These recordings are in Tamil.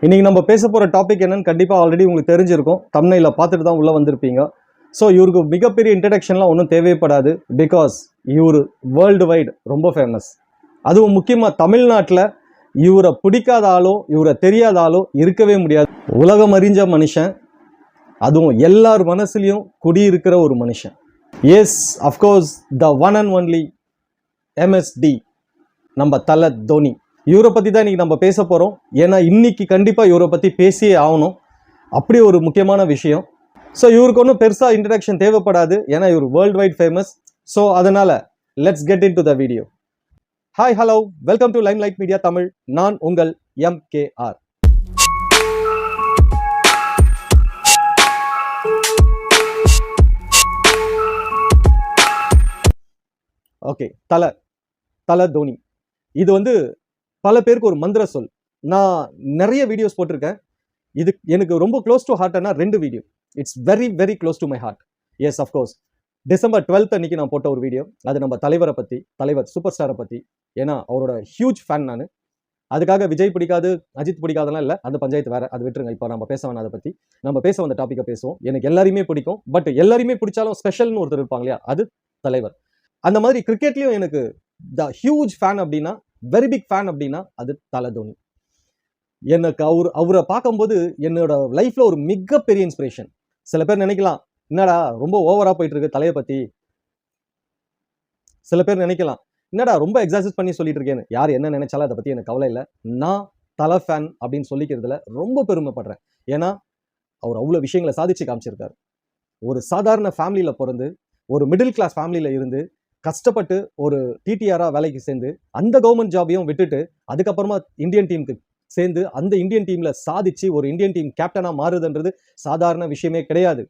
இன்னைக்கு நம்ம பேச போகிற டாபிக் என்னன்னு கண்டிப்பாக ஆல்ரெடி உங்களுக்கு தெரிஞ்சிருக்கும். தம்ப்நெயில பார்த்துட்டு தான் உள்ளே வந்திருப்பீங்க. ஸோ இவருக்கு மிகப்பெரிய இன்ட்ரடக்ஷன்லாம் ஒன்றும் தேவைப்படாது. பிகாஸ் இவர் வேர்ல்டு வைடு ரொம்ப ஃபேமஸ். அதுவும் முக்கியமாக தமிழ்நாட்டில் இவரை பிடிக்காத ஆளோ இவரை தெரியாத ஆளோ இருக்கவே முடியாது. உலகம் அறிஞ்ச மனுஷன், அதுவும் எல்லார் மனசுலையும் குடியிருக்கிற ஒரு மனுஷன். Yes, of course the one and only MSD, நம்ம தல தோனி. இவரை பற்றி தான் இன்றைக்கி நம்ம பேச போகிறோம். ஏன்னா இன்னைக்கு கண்டிப்பாக இவரை பற்றி பேசியே ஆகணும். அப்படி ஒரு முக்கியமான விஷயம். ஸோ இவருக்கு ஒன்றும் பெருசாக இன்ட்ரடக்ஷன் தேவைப்படாது. ஏன்னா இவர் வேர்ல்டு வைட் ஃபேமஸ். ஸோ அதனால் let's get in to the video. Hi, hello, welcome to limelight media Tamil. நான் உங்கள் MKR. ஓகே, தல தோனி. இது பல பேருக்கு ஒரு மந்திர சொல். நான் நிறைய வீடியோஸ் போட்டிருக்கேன். இது எனக்கு ரொம்ப க்ளோஸ் டு ஹார்ட்னா 2 வீடியோ. It's very very close to my heart. Yes, of course December 12th அன்னைக்கு நான் போட்ட ஒரு வீடியோ. அது நம்ம தலைவரை பற்றி, தலைவர் சூப்பர் ஸ்டாரை பற்றி. ஏன்னா அவரோட ஹியூஜ் ஃபேன் நான். அதுக்காக விஜய் பிடிக்காது, அஜித் பிடிக்காதெல்லாம் இல்லை. அந்த பஞ்சாயத்து வேற, அது விட்டுருங்க. இப்போ நம்ம பேச வேணாம். அதை பற்றி நம்ம பேச வந்த டாப்பிக்கை பேசுவோம். எனக்கு எல்லாருமே பிடிக்கும். பட் எல்லாருமே பிடிச்சாலும் ஸ்பெஷல்னு ஒருத்தர் இருப்பாங்க இல்லையா, அது தலைவர். அந்த மாதிரி கிரிக்கெட்லேயும் எனக்கு த ஹியூஜ் ஃபேன் அப்படின்னா, வெரி பிக் ஃபேன் அப்படின்னா அது தல தோனி. எனக்கு அவரை பார்க்கும்போது என்னோட லைஃப்ல ஒரு மிகப்பெரிய இன்ஸ்பிரேஷன். சில பேர் நினைக்கலாம், என்னடா ரொம்ப ஓவரா போயிட்டு இருக்கு தலையை பத்தி. சில பேர் நினைக்கலாம், என்னடா ரொம்ப எக்ஸாசஸ் பண்ணி சொல்லிட்டு இருக்கேன்னு. யார் என்ன நினைச்சாலும் அதை பத்தி எனக்கு கவலை இல்லை. நான் தல ஃபேன் அப்படின்னு சொல்லிக்கிறதுல ரொம்ப பெருமைப்படுறேன். ஏன்னா அவர் அவ்வளோ விஷயங்களை சாதிச்சு காமிச்சிருக்காரு. ஒரு சாதாரண ஃபேமிலியில பிறந்து, ஒரு மிடில் கிளாஸ் ஃபேமிலியில இருந்து, கஷ்டப்பட்டு ஒரு டிடிஆரா வேலைக்கு சேர்ந்து, அந்த கவர்மெண்ட் ஜாபையும் விட்டுட்டு, அதுக்கப்புறமா இந்தியன் டீமுக்கு சேர்ந்து, அந்த இந்தியன் டீம்ல சாதிச்சு ஒரு இந்தியன் டீம் கேப்டனா மாறுதுன்றது சாதாரண விஷயமே கிடையாது.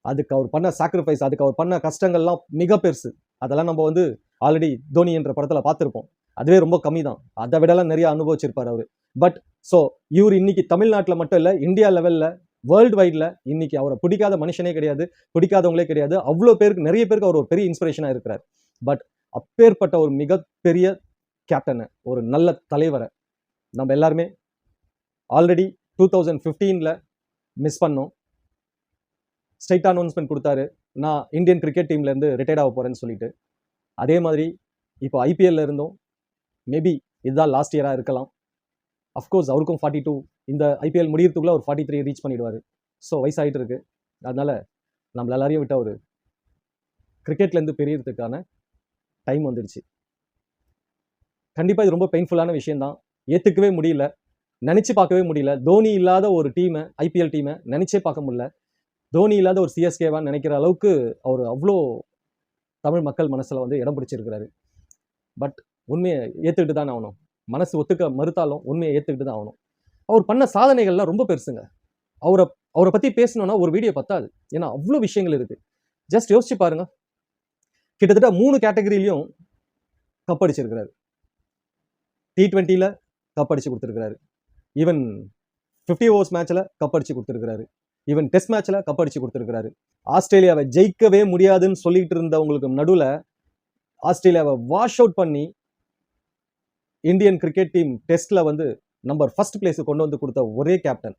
அதுக்கு அவர் பண்ண சாக்ரிஃபைஸ், அதுக்கு அவர் பண்ண கஷ்டங்கள்லாம் மிக பெருசு. அதெல்லாம் நம்ம ஆல்ரெடி தோனி என்ற படத்துல பார்த்துருப்போம். அதுவே ரொம்ப கம்மி தான். அதை விடலாம் நிறைய அனுபவிச்சிருப்பார் அவரு. பட் ஸோ இவர் இன்னைக்கு தமிழ்நாட்டில் மட்டும் இல்லை, இந்தியா லெவல்ல, வேர்ல்டு வைட்ல இன்னைக்கு அவரை பிடிக்காத மனுஷனே கிடையாது, பிடிக்காதவங்களே கிடையாது. அவ்வளோ பேருக்கு, நிறைய பேருக்கு அவர் ஒரு பெரிய இன்ஸ்பிரேஷனாக இருக்கிறார். பட் அப்பேற்பட்ட ஒரு மிகப்பெரிய கேப்டனை, ஒரு நல்ல தலைவரை நம்ம எல்லாருமே ஆல்ரெடி 2015ல் மிஸ் பண்ணோம். ஸ்ட்ரைட்டாக அனௌன்ஸ்மெண்ட் கொடுத்தாரு, நான் இந்தியன் கிரிக்கெட் டீம்லேருந்து ரிட்டையர்ட் ஆக போகிறேன்னு சொல்லிட்டு. அதே மாதிரி இப்போ IPL இருந்தோம். மேபி இதுதான் லாஸ்ட் இயராக இருக்கலாம். அஃப்கோர்ஸ் அவருக்கும் 42, இந்த IPL முடியறதுக்குள்ள ஒரு 43 ரீச் பண்ணிடுவார். ஸோ வயசாகிட்டு இருக்கு. அதனால நம்மள எல்லாரையும் விட்டு அவர் கிரிக்கெட்லேருந்து பெரியறதுக்கான டைம் வந்துடுச்சு. கண்டிப்பாக இது ரொம்ப பெயின்ஃபுல்லான விஷயம்தான். ஏற்றுக்கவே முடியல, நினச்சி பார்க்கவே முடியல. தோனி இல்லாத ஒரு டீமை, IPL டீமை நினச்சே பார்க்க முடியல. தோனி இல்லாத ஒரு CSKவான்னு நினைக்கிற அளவுக்கு அவர் அவ்வளோ தமிழ் மக்கள் மனசில் இடம் பிடிச்சிருக்கிறாரு. பட் உண்மையை ஏற்றுக்கிட்டு தான் ஆகணும். மனசு ஒத்துக்க மறுத்தாலும் உண்மையை ஏற்றுக்கிட்டு தான் ஆகணும். அவர் பண்ண சாதனைகள்லாம் ரொம்ப பெருசுங்க. அவரை பற்றி பேசணும்னா ஒரு வீடியோ பத்தாது. ஏன்னா அவ்வளோ விஷயங்கள் இருக்குது. ஜஸ்ட் யோசிச்சு பாருங்க. கிட்டத்தட்ட 3 கேட்டகரியிலையும் கப் அடிச்சிருக்கிறாரு. T20ல கப் அடிச்சு கொடுத்துருக்கிறாரு. ஈவன் 50 ஓவர்ஸ் மேட்ச்ல கப் அடிச்சு கொடுத்துருக்கிறாரு. ஈவன் டெஸ்ட் மேட்ச்ல கப் அடிச்சு கொடுத்துருக்கிறாரு. ஆஸ்திரேலியாவை ஜெயிக்கவே முடியாதுன்னு சொல்லிட்டு இருந்தவங்களுக்கு நடுவில் ஆஸ்திரேலியாவை வாஷ் அவுட் பண்ணி இந்தியன் கிரிக்கெட் டீம் டெஸ்ட்ல நம்பர் 1st பிளேஸ் கொண்டு கொடுத்த ஒரே கேப்டன்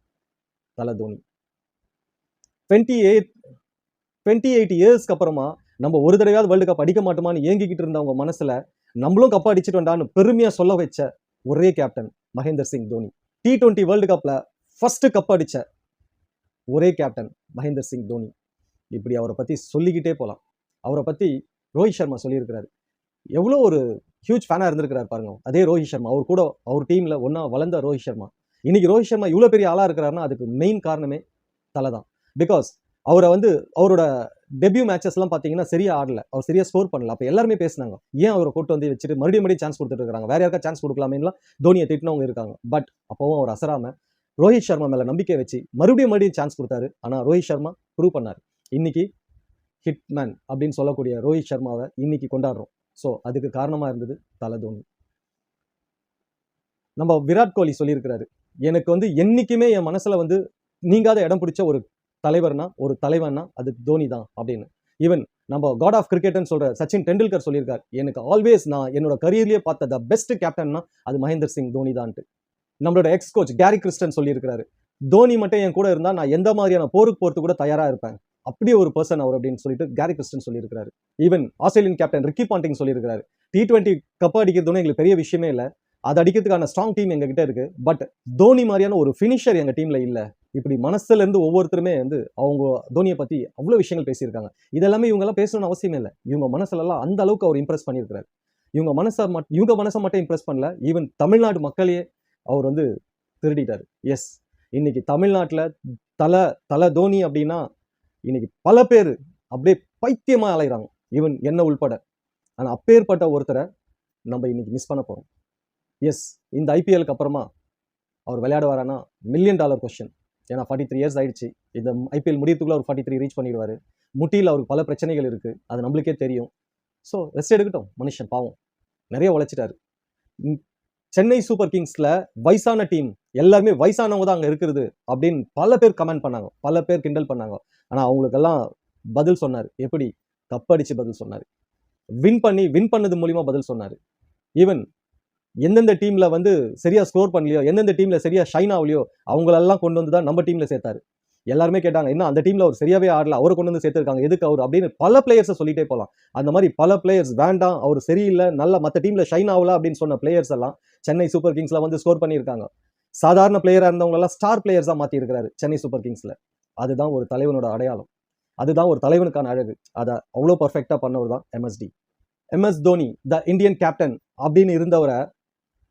தல தோனி. 28 இயர்ஸ்க்கு அப்புறமா நம்ம ஒரு தடவையாவது வேர்ல்டு கப் அடிக்க மாட்டோமான்னு ஏங்கிக்கிட்டு இருந்தவங்க மனசுல நம்மளும் கப் அடிச்சுட்டு வந்தான்னு பெருமையா சொல்ல வச்ச ஒரே captain Mahendar Singh Dhoni. T20 world கப்ல ஃபர்ஸ்ட் கப் அடிச்ச ஒரே கேப்டன் மகேந்தர் சிங் தோனி. இப்படி அவரை பத்தி சொல்லிக்கிட்டே போகலாம். அவரை பத்தி ரோஹித் சர்மா சொல்லியிருக்கிறாரு. எவ்வளோ ஒரு ஹியூஜ் ஃபேனாக இருந்திருக்கிறார் பாருங்க. அதே ரோஹித் சர்மா, அவர் கூட அவர் டீம்ல ஒன்னா வளர்ந்த ரோஹித் சர்மா இன்னைக்கு ரோஹித் சர்மா இவ்வளோ பெரிய ஆளா இருக்கிறாருன்னா அதுக்கு மெயின் காரணமே தலை தான். பிகாஸ் அவரை அவரோட டெபியூ மேட்சஸ்லாம் பார்த்தீங்கன்னா சரியா ஆடல, அவர் சரியா ஸ்கோர் பண்ணல. அப்போ எல்லாருமே பேசினாங்க, ஏன் அவரை கூட்டு வச்சுட்டு மறுபடியும் சான்ஸ் கொடுத்துட்டு இருக்காங்க, வேற யாருக்கா சான்ஸ் கொடுக்கலாமேலாம் தோனியை திட்டினவங்க இருக்காங்க. பட் அப்பவும் அவர் அசராம ரோஹித் சர்மா மேல நம்பிக்கை வச்சு மறுபடியும் சான்ஸ் கொடுத்தாரு. ஆனால் ரோஹித் சர்மா ப்ரூவ் பண்ணார். இன்னைக்கு ஹிட்மேன் அப்படின்னு சொல்லக்கூடிய ரோஹித் சர்மாவை இன்னைக்கு கொண்டாடுறோம். ஸோ அதுக்கு காரணமா இருந்தது தல தோனி. நம்ம விராட் கோலி சொல்லியிருக்கிறாரு, எனக்கு என்னைக்குமே என் மனசுல நீங்காத இடம் பிடிச்ச ஒரு தலைவன்னா அது தோனி தான் அப்படின்னு. ஈவன் நம்ம காட் ஆஃப் கிரிக்கெட்னு சொல்ற சச்சின் டெண்டுல்கர் சொல்லியிருக்காரு, எனக்கு ஆல்வேஸ் நான் என்னோட கரியர்லயே பார்த்த த பெஸ்ட் கேப்டன்னா அது மகேந்தர் சிங் தோனி தான்ட்டு. நம்மளோட எக்ஸ் கோச் கேரி கிறிஸ்டன் சொல்லியிருக்கிறாரு, தோனி மட்டும் என் கூட இருந்தா நான் எந்த மாதிரியான போருக்கு போறது கூட தயாரா இருப்பேன், அப்படியே ஒரு பர்சன் அவர் அப்படின்னு சொல்லிட்டு கேரி கிறிஸ்டன் சொல்லியிருக்காரு. Even Australian captain Ricky Ponting சொல்லியிருக்காரு, T20 கப் அடிக்கிறதுன்னு எங்களுக்கு பெரிய விஷயமே இல்லை, அது அடிக்கிறதுக்கான ஸ்ட்ராங் டீம் எங்க கிட்ட இருக்கு, பட் தோனி மாதிரியான ஒரு ஃபினிஷர் எங்க டீம்ல இல்ல. இப்படி மனசுல இருந்து ஒவ்வொருத்தருமே வந்து அவங்க தோனியை பத்தி அவ்வளவு விஷயங்கள் பேசியிருக்காங்க. இதெல்லாமே இவங்க எல்லாம் பேசணும்னு அவசியமே இல்லை. இவங்க மனசுல எல்லாம் அந்த அளவுக்கு அவர் இம்ப்ரெஸ் பண்ணியிருக்காரு. இவங்க மனசை மட்டும் இம்ப்ரெஸ் பண்ணல, ஈவன் தமிழ்நாடு மக்களையே அவர் வந்து திருடிட்டாரு. எஸ், இன்னைக்கு தமிழ்நாட்டுல தல தோனி அப்படின்னா இன்னைக்கு பல பேர் அப்படியே பைத்தியமா அலைகிறாங்க, ஈவன் என்ன உள்பட. ஆனா அப்பேற்பட்ட ஒருத்தரை நம்ம இன்னைக்கு மிஸ் பண்ண போறோம். எஸ், இந்த ஐபிஎலுக்கு அப்புறமா அவர் விளையாடுவாரானா $1 million கொஸ்டின். ஏன்னா 43 இயர்ஸ் ஆயிடுச்சு. இந்த ஐபிஎல் முடியறதுக்குள்ள அவர் 43 ரீச் பண்ணிடுவாரு. முட்டியில் அவருக்கு பல பிரச்சனைகள் இருக்கு, அது நம்மளுக்கே தெரியும். ஸோ ரெஸ்ட் எடுக்கட்டும், மனுஷன் பாவம் நிறைய உழைச்சிட்டாரு. சென்னை சூப்பர் கிங்ஸ்ல வயசான டீம், எல்லாருமே வயசானவங்க தான் அங்க இருக்கிறது அப்படின்னு பல பேர் கமெண்ட் பண்ணாங்க, பல பேர் கிண்டல் பண்ணாங்க. ஆனா அவங்களுக்கெல்லாம் பதில் சொன்னார். எப்படி? கப்படிச்சு பதில் சொன்னார். வின் பண்ணது மூலியமா பதில் சொன்னார். ஈவன் எந்தெந்த டீம்ல வந்து சரியா ஸ்கோர் பண்ணலையோ, எந்தெந்த டீம்ல சரியா ஷைன் ஆகலையோ அவங்களெல்லாம் கொண்டு வந்து தான் நம்ம டீம்ல சேர்த்தாரு. எல்லாருமே கேட்டாங்க, என்ன அந்த டீம்ல அவர் சரியாவே ஆடல, அவரை கொண்டு வந்து சேர்த்திருக்காங்க, எதுக்கு அவர் அப்படின்னு பல பிளேயர்ஸை சொல்லிட்டே போகலாம். அந்த மாதிரி பல பிளேயர்ஸ் வேண்டாம், அவர் சரியில்லை, நல்ல மற்ற டீம்ல ஷைன் ஆகல அப்படின்னு சொன்ன பிளேயர்ஸ் எல்லாம் சென்னை சூப்பர் கிங்ஸ்ல வந்து ஸ்கோர் பண்ணியிருக்காங்க. சாதாரண பிளேயரா இருந்தவங்க எல்லாம் ஸ்டார் பிளேயர்ஸா மாத்தி இருக்கிறாரு சென்னை சூப்பர் கிங்ஸ்ல. அதுதான் ஒரு தலைவனோட அடையாளம், அதுதான் ஒரு தலைவனுக்கான அழகு. அதை அவ்வளோ பர்ஃபெக்டா பண்ணவர் தான் MS Dhoni, the Indian captain அப்படின்னு இருந்தவரை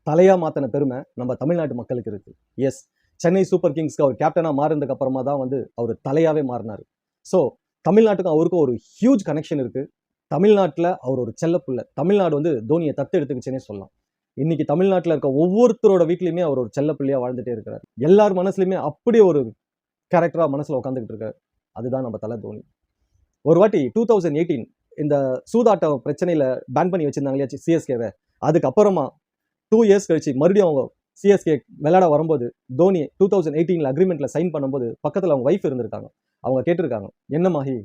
தலையா மாத்தின பெருமை நம்ம தமிழ்நாட்டு மக்களுக்கு இருக்கு. எஸ், சென்னை சூப்பர் கிங்ஸ்க்கு அவர் கேப்டனா மாறினதுக்கு அப்புறமா தான் வந்து அவர் தலையாவே மாறினார். ஸோ தமிழ்நாட்டுக்கும் அவருக்கும் ஒரு ஹியூஜ் கனெக்ஷன் இருக்கு. தமிழ்நாட்டில் அவர் ஒரு செல்லப்புள்ள, தமிழ்நாடு வந்து தோனியை தத்து எடுத்துக்கிச்சுன்னே சொல்லலாம். இன்னைக்கு தமிழ்நாட்டில் இருக்க ஒவ்வொருத்தரோட வீட்லையுமே அவர் ஒரு செல்லப்பிள்ளையா வாழ்ந்துட்டே இருக்கிறார். எல்லார் மனசுலையுமே அப்படி ஒரு கேரக்டரா மனசுல உட்காந்துக்கிட்டு இருக்காரு. அதுதான் நம்ம தலை தோனி. ஒரு வாட்டி 2018 இந்த சூதாட்டம் பிரச்சனையில பேன் பண்ணி வச்சிருந்தாங்க இல்லையா சிஎஸ்கேவை, அதுக்கப்புறமா 2 இயர்ஸ் கழிச்சு மறுபடியும் அவங்க சிஎஸ்கே விளையாட வரும்போது தோனி 2018 அக்ரிமெண்ட்ல சைன் பண்ணும்போது பக்கத்துல அவங்க வைஃப் இருந்திருக்காங்க. அவங்க கேட்டிருக்காங்க, என்ன மாஹி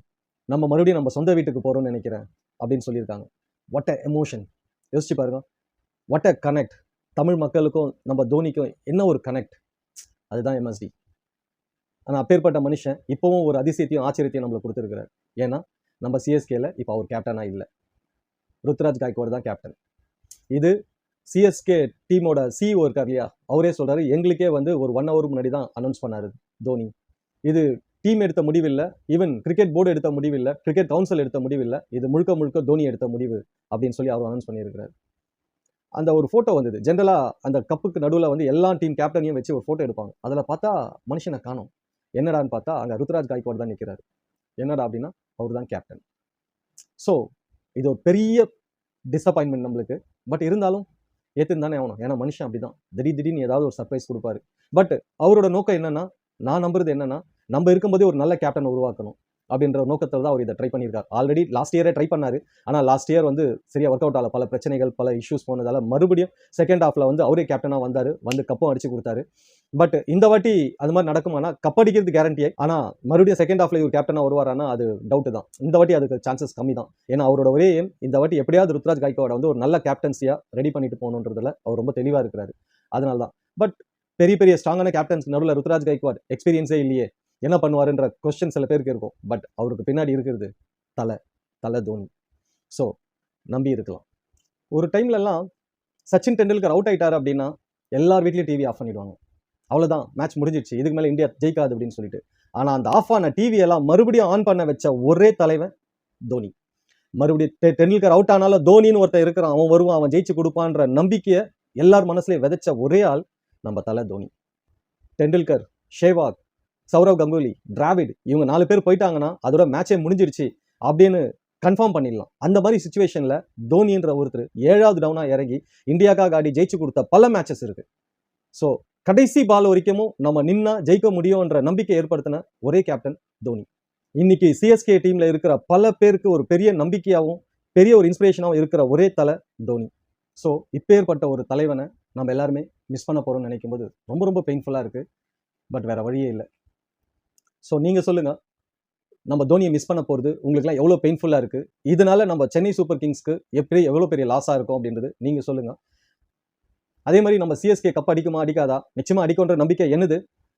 நம்ம மறுபடியும் நம்ம சொந்த வீட்டுக்கு போறோம்னு நினைக்கிறேன் அப்படின்னு சொல்லியிருக்காங்க. வாட் அ எமோஷன், யோசிச்சு பாருங்க. வாட் அ கனெக்ட், தமிழ் மக்களுக்கும் நம்ம தோனிக்கும் என்ன ஒரு கனெக்ட், அதுதான் எம்எஸ்டி. ஆனா அப்பேற்பட்ட மனுஷன் இப்பவும் ஒரு அதிசயத்தையும் ஆச்சரியத்தையும் நம்மளுக்கு கொடுத்துருக்கிறார். ஏன்னா நம்ம சிஎஸ்கேல இப்போ அவர் கேப்டனா இல்லை, ருத்ராஜ் காய்க்வாட் தான் கேப்டன். இது சிஎஸ்கே டீமோட சிஇஓ இருக்கார் இல்லையா, அவரே சொல்றாரு, எங்களுக்கே வந்து ஒரு 1 hour முன்னாடி தான் அனௌன்ஸ் பண்ணாரு தோனி. இது டீம் எடுத்த முடிவு இல்லை, ஈவன் கிரிக்கெட் போர்டு எடுத்த முடிவு இல்லை, கிரிக்கெட் கவுன்சில் எடுத்த முடிவு இல்லை, இது முழுக்க முழுக்க தோனி எடுத்த முடிவு அப்படின்னு சொல்லி அவர் அனௌன்ஸ் பண்ணியிருக்கிறார். அந்த ஒரு போட்டோ வந்தது. ஜென்ரலா அந்த கப்புக்கு நடுவில் வந்து எல்லா டீம் கேப்டனையும் வச்சு ஒரு போட்டோ எடுப்பாங்க. அதுல பார்த்தா மனுஷனை காணோம். என்னடான்னு பார்த்தா அங்க ருத்ராஜ் காய்க்வாட் தான் நிற்கிறாரு. என்னடா அப்படின்னா அவர் தான் கேப்டன். ஸோ இது ஒரு பெரிய டிசப்பாயின்மெண்ட் நம்மளுக்கு. பட் இருந்தாலும் ஏத்துன்னு தானே ஆகணும், ஏன்னா மனுஷன் அப்படிதான், திடீர்னு ஏதாவது ஒரு சர்ப்ரைஸ் கொடுப்பாரு. பட் அவரோட நோக்கம் என்னன்னா, நான் நம்புறது என்னன்னா, நம்ம இருக்கும்போதே ஒரு நல்ல கேப்டன் உருவாக்கணும் அப்படின்ற ஒரு நோக்கத்தில் தான் அவர் இதை ட்ரை பண்ணியிருக்காரு. ஆல்ரெடி லாஸ்ட் இயரே ட்ரை பண்ணாரு. ஆனால் லாஸ்ட் இயர் வந்து சரியா ஒர்க் அவுட் ஆகல, பல பிரச்சனைகள் பல இஷ்யூஸ் போனதால மறுபடியும் செகண்ட் ஹாஃப்ல வந்து அவரே கேப்டனா வந்தாரு, வந்து கப்பும் அடிச்சு கொடுத்தாரு. பட் இந்த வாட்டி அது மாதிரி நடக்குமானா, கப் அடிக்கிறது கேரண்டியே, ஆனா மறுபடியும் செகண்ட் ஹாஃப்ல இவர் கேப்டனா வருவாரானா அது டவுட் தான். இந்த வாட்டி அதுக்கு சான்சஸ் கம்மி தான். ஏன்னா அவரோட ஒரே எய்ம் இந்த வாட்டி எப்படியாவது ருத்ராஜ் காய்க்வாட் வந்து ஒரு நல்ல கேப்டன்சியா ரெடி பண்ணிட்டு போகணுன்றதுல அவர் ரொம்ப தெளிவா இருக்கிறாரு. அதனால தான். பட் பெரிய பெரிய ஸ்ட்ராங்கான கேப்டன்ஸ் நடுவில் ருத்ராஜ் காய்க்வாட் எக்ஸ்பீரியன்ஸே இல்லையே, என்ன பண்ணுவாருன்ற கொஸ்டின் சில பேருக்கு இருக்கும். பட் அவருக்கு பின்னாடி இருக்கிறது தலை தோனி. ஸோ நம்பி இருக்கலாம். ஒரு டைம்லலாம் சச்சின் டெண்டுல்கர் அவுட் ஆயிட்டாரு அப்படின்னா எல்லார் வீட்லையும் டிவி ஆஃப் பண்ணிடுவாங்க. அவ்வளோதான், மேட்ச் முடிஞ்சிடுச்சு, இதுக்கு மேலே இந்தியா ஜெயிக்காது அப்படின்னு சொல்லிட்டு. ஆனால் அந்த ஆஃப் ஆன டிவி எல்லாம் மறுபடியும் ஆன் பண்ண வச்ச ஒரே தலைவன் தோனி. மறுபடியும் டெண்டுல்கர் அவுட் ஆனாலும் தோனின்னு ஒருத்தர் இருக்கிறான், அவன் வருவான், அவன் ஜெயிச்சு கொடுப்பான்ற நம்பிக்கையை எல்லார் மனசுலையும் விதைச்ச ஒரே ஆள் நம்ம தலை தோனி. டெண்டுல்கர், ஷேவாக், சௌரவ் கங்குலி, டிராவிட், இவங்க 4 பேர் போயிட்டாங்கன்னா அதோட மேட்சே முடிஞ்சிருச்சு அப்படின்னு கன்ஃபார்ம் பண்ணிடலாம். அந்த மாதிரி சுச்சுவேஷன்ல தோனின்ற ஒருத்தர் 7வது டவுனா இறங்கி இந்தியாக்காக ஆடி ஜெயிச்சு கொடுத்த பல மேட்சஸ் இருக்கு. ஸோ கடைசி பால் வரைக்கும் நம்ம நின்னா ஜெயிக்க முடியும்ன்ற நம்பிக்கை ஏற்படுத்தின ஒரே கேப்டன் தோனி. இன்னைக்கு சிஎஸ்கே டீம்ல இருக்கிற பல பேருக்கு ஒரு பெரிய நம்பிக்கையாகவும் பெரிய ஒரு இன்ஸ்பிரேஷனாகவும் இருக்கிற ஒரே தலை தோனி. ஸோ இப்பேற்பட்ட ஒரு தலைவனை நம்ம எல்லாருமே மிஸ் பண்ண போறோம்னு நினைக்கும் போது ரொம்ப ரொம்ப பெயின்ஃபுல்லா இருக்கு. பட் வேற வழியே இல்லை. ஸோ நீங்க சொல்லுங்க, நம்ம தோனியை மிஸ் பண்ண போகிறது உங்களுக்குலாம் எவ்வளோ பெயின்ஃபுல்லாக இருக்குது, இதனால நம்ம சென்னை சூப்பர் கிங்ஸ்க்கு எவ்வளோ பெரிய லாஸாக இருக்கும் அப்படின்றது நீங்கள் சொல்லுங்கள். அதே மாதிரி நம்ம சிஎஸ்கே கப் அடிக்குமா அடிக்காதா, நிச்சயமா அடிக்கும்ன்ற நம்பிக்கை என்னது,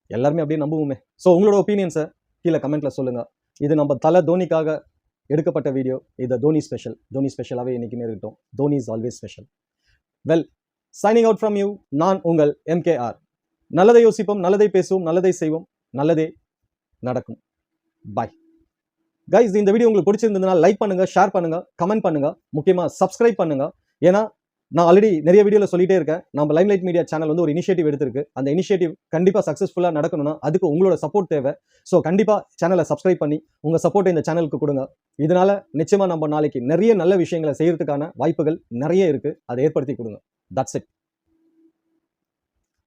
எல்லாருமே அப்படியே நம்புவோமே. ஸோ உங்களோட ஒப்பீனியன்ஸை கீழே கமெண்ட்ல சொல்லுங்க. இது நம்ம தலை தோனிக்காக எடுக்கப்பட்ட வீடியோ. இது தோனி ஸ்பெஷல். தோனி ஸ்பெஷலாகவே என்றைக்குமே இருக்கட்டும். Dhoni is always special. Well, signing out from you. நான் உங்கள் MKR. நல்லதை யோசிப்போம், நல்லதை பேசுவோம், நல்லதை செய்வோம், நல்லதே நடக்கும். Bye guys. இந்த வீடியோ உங்களுக்கு பிடிச்சிருந்ததுன்னா லைக் பண்ணுங்க, ஷேர் பண்ணுங்க, கமெண்ட் பண்ணுங்க, முக்கியமா சப்ஸ்கிரைப் பண்ணுங்க. ஏன்னா நான் ஆல்ரெடி நிறைய வீடியோவில் சொல்லிட்டே இருக்கேன், நம்ம லைம்லைட் மீடியா சேனல் வந்து ஒரு இனிஷியேட்டிவ் எடுத்திருக்கு. அந்த இனிஷியேட்டிவ் கண்டிப்பாக சக்ஸஸ்ஃபுல்லாக நடக்கணும்னா அதுக்கு உங்களோட சப்போர்ட் தேவை. ஸோ கண்டிப்பாக சேனலை சப்ஸ்கிரைப் பண்ணி உங்கள் சப்போர்ட்டை இந்த சேனலுக்கு கொடுங்க. இதனால நிச்சயமாக நம்ம நாளைக்கு நிறைய நல்ல விஷயங்களை செய்யறதுக்கான வாய்ப்புகள் நிறைய இருக்கு. அதை ஏற்படுத்தி கொடுங்க. That's it.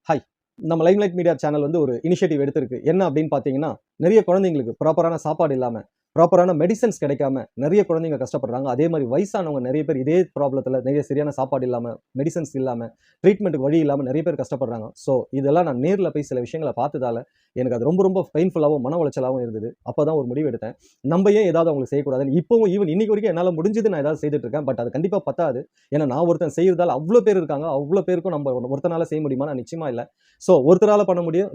ஹாய். நம்ம லைம்லைட் மீடியா சேனல் வந்து ஒரு இனிஷியேட்டிவ் எடுத்திருக்கு. என்ன அப்படின்னு பார்த்தீங்கன்னா, நிறைய குழந்தைங்களுக்கு ப்ராப்பரான சாப்பாடு இல்லாமல், ப்ராப்பரான மெடிசன்ஸ் கிடைக்காம நிறைய குழந்தைங்க கஷ்டப்படுறாங்க. அதே மாதிரி வயசானவங்க நிறைய பேர் இதே ப்ராப்ளத்தில் நிறைய சரியான சாப்பாடு இல்லாமல், மெடிசன்ஸ் இல்லாமல், ட்ரீட்மெண்ட்டுக்கு வழி இல்லாமல் நிறைய பேர் கஷ்டப்படுறாங்க. ஸோ இதெல்லாம் நான் நேரில் போய் சில விஷயங்களை பார்த்ததால எனக்கு அது ரொம்ப ரொம்ப பெயின்ஃபுல்லாகவும் மன உளைச்சலாகவும் இருந்தது. அப்போ தான் ஒரு முடிவு எடுத்தேன், நம்ம ஏன் ஏதாவது அவங்களுக்கு செய்யக்கூடாதுன்னு. இப்போவும் ஈவன் இன்னைக்கு வரைக்கும் என்னால் முடிஞ்சது நான் ஏதாவது செய்துட்டு இருக்கேன். பட் அது கண்டிப்பாக பத்தாது. ஏன்னா நான் ஒருத்தன் செய்யறதால அவ்வளோ பேர் இருக்காங்க. அவ்வளோ பேருக்கும் நம்ம ஒருத்தனால செய்ய முடியுமா? நான் நிச்சயமா இல்லை. ஸோ ஒருத்தரால் பண்ண முடியும்,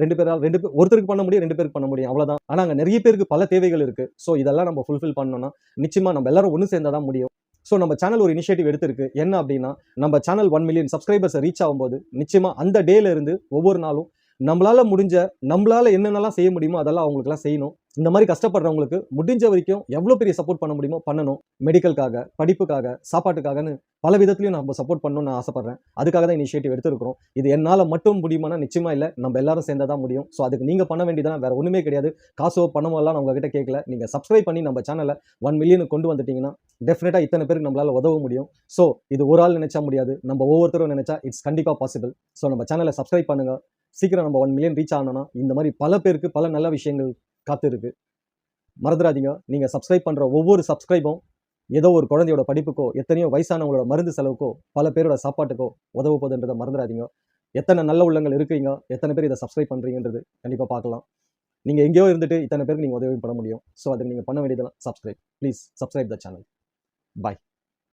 ஒருத்தருக்கு பண்ண முடியும், 2 பேருக்கு பண்ண முடியும், அவ்வளோதான். ஆனால் அங்கே நிறைய பேருக்கு பல தேவைகள் இருக்கு. ஸோ இதெல்லாம் நம்ம ஃபுல்ஃபில் பண்ணணும்னா நிச்சயமா நம்ம எல்லாரும் ஒன்று சேர்ந்தாதான் முடியும். ஸோ நம்ம சேனல் ஒரு இனிஷியேட்டிவ் எடுத்திருக்கு. என்ன அப்படின்னா, நம்ம சேனல் 1 மில்லியன் சப்ஸ்கிரைபர்ஸ் ரீச் ஆகும்போது நிச்சயமா அந்த டேல இருந்து ஒவ்வொரு நாளும் நம்மளால என்னென்னலாம் செய்ய முடியுமோ அதெல்லாம் அவங்களுக்குலாம் செய்யணும். இந்த மாதிரி கஷ்டப்படுறவங்களுக்கு முடிஞ்ச வரைக்கும் எவ்வளோ பெரிய சப்போர்ட் பண்ண முடியுமோ பண்ணணும். மெடிக்கலுக்காக, படிப்புக்காக, சாப்பாட்டுக்காகன்னு பல விதத்துலையும் நம்ம சப்போர்ட் பண்ணணும்னு நான் ஆசைப்படுறேன். அதுக்காக தான் இனிஷியேட்டிவ் எடுத்திருக்கிறோம். இது என்னால் மட்டும் முடியுமானா நிச்சயமா இல்லை. நம்ம எல்லாரும் சேர்ந்தா தான் முடியும். ஸோ அதுக்கு நீங்கள் பண்ண வேண்டியதான் வேற ஒன்றுமே கிடையாது. காசோ பணமோ எல்லாம் நான் உங்ககிட்ட கேட்கல. நீங்கள் சப்ஸ்கிரைப் பண்ணி நம்ம சேனலை 1 மில்லியனுக்கு கொண்டு வந்துட்டீங்கன்னா டெஃபினட்டாக இத்தனை பேருக்கு நம்மளால உதவ முடியும். ஸோ இது ஒரு ஆள் நினைச்சா முடியாது, நம்ம ஒவ்வொருத்தரும் நினைச்சா இட்ஸ் கண்டிப்பாக பாசிபிள். ஸோ நம்ம சேனலை சப்ஸ்கிரைப் பண்ணுங்க. சீக்கிரம் நம்ம 1 மில்லியன் ரீச் ஆனோம்னா இந்த மாதிரி பல பேருக்கு பல நல்ல விஷயங்கள் காத்து இருக்கு. மறந்துடாதீங்க, நீங்க சப்ஸ்கிரைப் பண்ற ஒவ்வொரு சப்ஸ்கிரைபும் ஏதோ ஒரு குழந்தையோட படிப்புக்கோ, எத்தனையோ வயசானவங்களோட மருந்து செலவுக்கோ, பல பேரோட சாப்பாட்டுக்கோ உதவ போகுதுன்றதை மறந்துடாதீங்க. எத்தனை நல்ல உள்ளங்கள் இருக்கீங்க, எத்தனை பேர் இதை சப்ஸ்கிரைப் பண்றீங்கன்றது கண்டிப்பா பார்க்கலாம். நீங்க எங்கேயோ இருந்துட்டு இத்தனை பேருக்கு நீங்க உதவி பண்ண முடியும். ஸோ அதுக்கு நீங்க பண்ண வேண்டியதெல்லாம் subscribe. Please subscribe the channel. Bye.